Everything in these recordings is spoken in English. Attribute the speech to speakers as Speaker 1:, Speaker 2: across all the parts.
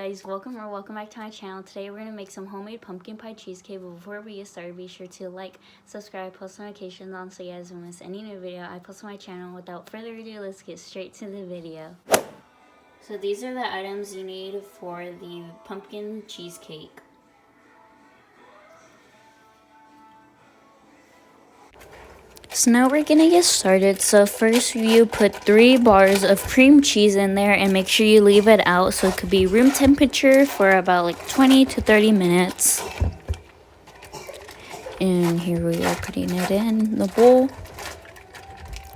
Speaker 1: guys, welcome back to my channel. Today we're going to make some homemade pumpkin pie cheesecake. But before we get started, be sure to like, subscribe, post notifications on so you guys don't miss any new video I post on my channel. Without further ado, let's get straight to the video. So these are the items you need for the pumpkin cheesecake. So now we're gonna get started. So first you put 3 bars of cream cheese in there and make sure you leave it out so it could be room temperature for about like 20 to 30 minutes. And here we are putting it in the bowl.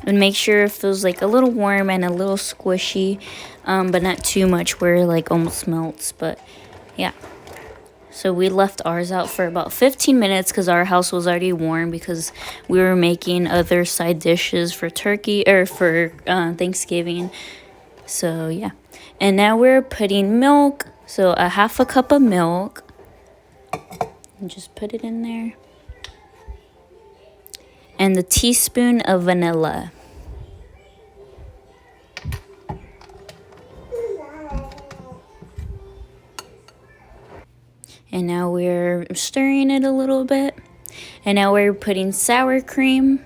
Speaker 1: And make sure it feels like a little warm and a little squishy, but not too much where it like almost melts, but yeah. So we left ours out for about 15 minutes because our house was already warm because we were making other side dishes for turkey or for Thanksgiving. So yeah. And now we're putting milk. So a half a cup of milk. And just put it in there. And a teaspoon of vanilla. And now we're stirring it a little bit. And now we're putting sour cream.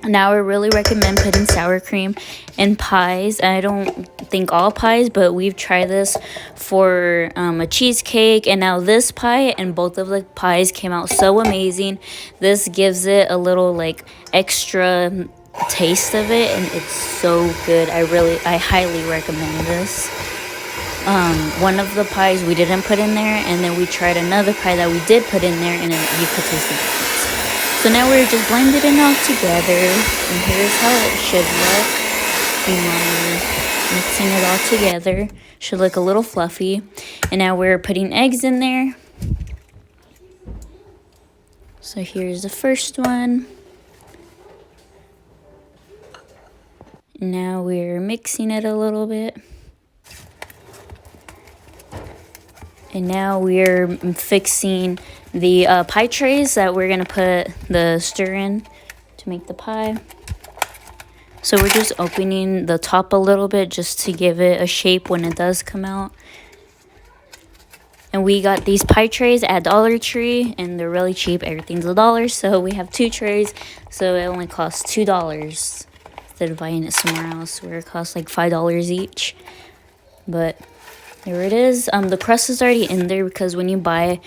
Speaker 1: Now I really recommend putting sour cream in pies. I don't think all pies, but we've tried this for a cheesecake. And now this pie and both of the pies came out so amazing. This gives it a little like extra taste of it. And it's so good. I highly recommend this. One of the pies we didn't put in there, and then we tried another pie that we did put in there, and then you could taste the difference. So now we're just blending it all together, and here's how it should look. Mixing it all together. Should look a little fluffy. And now we're putting eggs in there. So here's the first one. Now we're mixing it a little bit. And now we're fixing the pie trays that we're going to put the stir in to make the pie. So we're just opening the top a little bit just to give it a shape when it does come out. And we got these pie trays at Dollar Tree, and they're really cheap. Everything's $1, so we have 2 trays. So it only costs $2 instead of buying it somewhere else where it costs like $5 each. But there it is. The crust is already in there because when you buy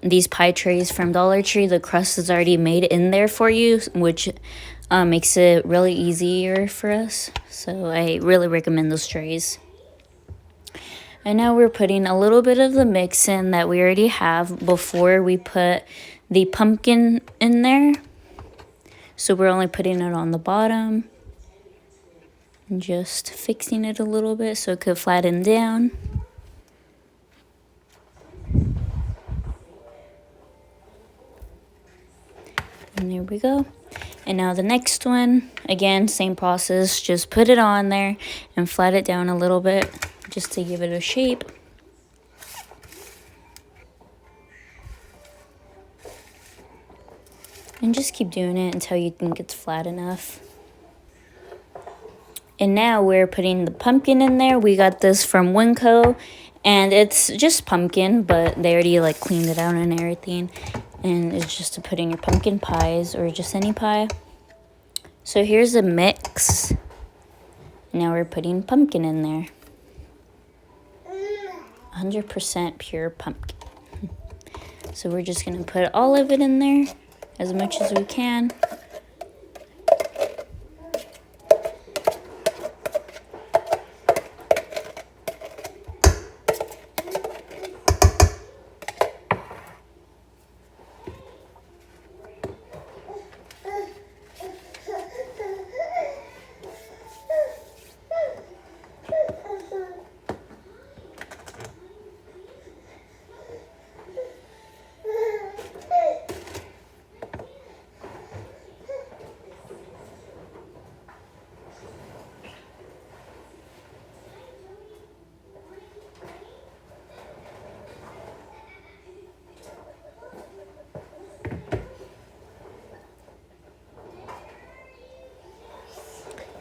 Speaker 1: these pie trays from Dollar Tree, the crust is already made in there for you, which makes it really easier for us. So I really recommend those trays. And now we're putting a little bit of the mix in that we already have before we put the pumpkin in there. So we're only putting it on the bottom. And just fixing it a little bit so it could flatten down. And there we go. And now the next one, again, same process. Just put it on there and flat it down a little bit just to give it a shape. And just keep doing it until you think it's flat enough. And now we're putting the pumpkin in there. We got this from Winco, and it's just pumpkin, but they already like cleaned it out and everything. And it's just to put in your pumpkin pies or just any pie. So here's a mix. Now we're putting pumpkin in there. 100% pure pumpkin. So we're just gonna put all of it in there as much as we can.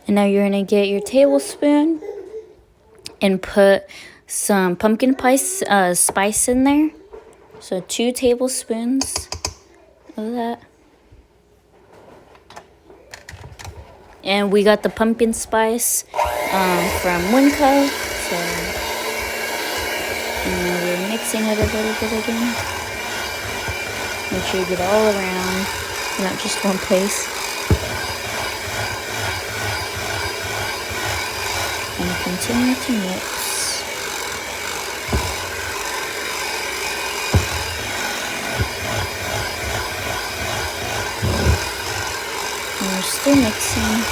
Speaker 1: And now you're going to get your tablespoon and put some pumpkin pie spice in there. So 2 tablespoons of that. And we got the pumpkin spice from Winco. So, and we're mixing it a little bit again. Make sure you get it all around, not just one place. And continue to mix. And we're still mixing.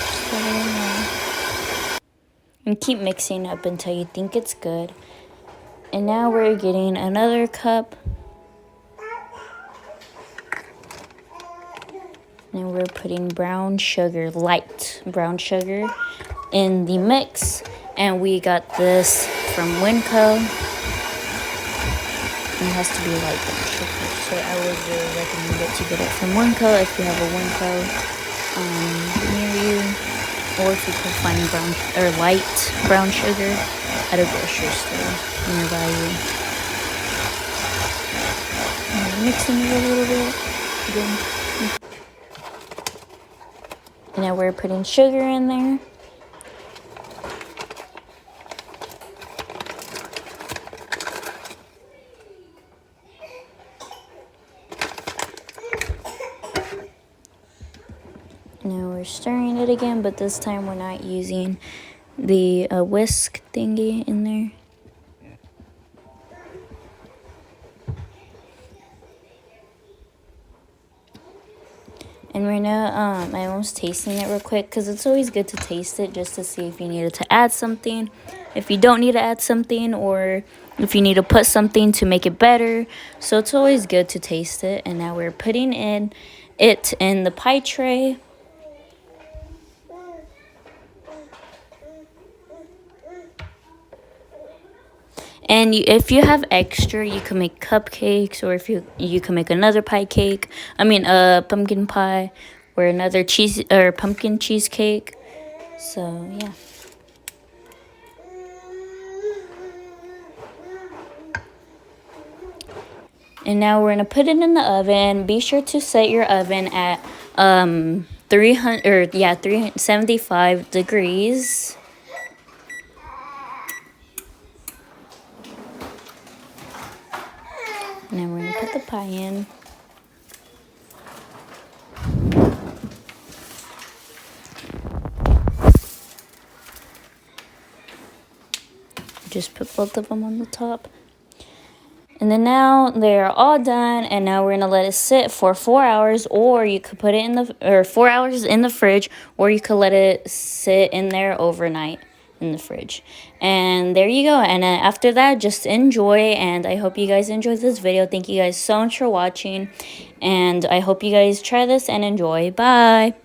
Speaker 1: Just let it around. And keep mixing up until you think it's good. And now we're getting another cup. And we're putting brown sugar, light brown sugar, in the mix. And we got this from Winco. And it has to be light brown sugar. So I would really recommend it to get it from Winco if you have a Winco near you. Or if you can find brown or light brown sugar at a grocery store nearby you. And mixing it a little bit again. And now we're putting sugar in there. Now we're stirring it again, but this time we're not using the whisk thingy in there. And right now, I'm just tasting it real quick because it's always good to taste it just to see if you needed to add something, if you don't need to add something, or if you need to put something to make it better. So it's always good to taste it. And now we're putting it in the pie tray. And if you have extra, you can make cupcakes, or if you can make another pie cake. I mean, a pumpkin pie, or another pumpkin cheesecake. So yeah. And now we're gonna put it in the oven. Be sure to set your oven at 375 degrees. And then we're going to put the pie in. Just put both of them on the top. And then now they're all done. And now we're going to let it sit for 4 hours. Or you could put it in 4 hours in the fridge. Or you could let it sit in there overnight in the fridge. And there you go. And after that, just enjoy. And I hope you guys enjoyed this video. Thank you guys so much for watching, and I hope you guys try this and enjoy. Bye.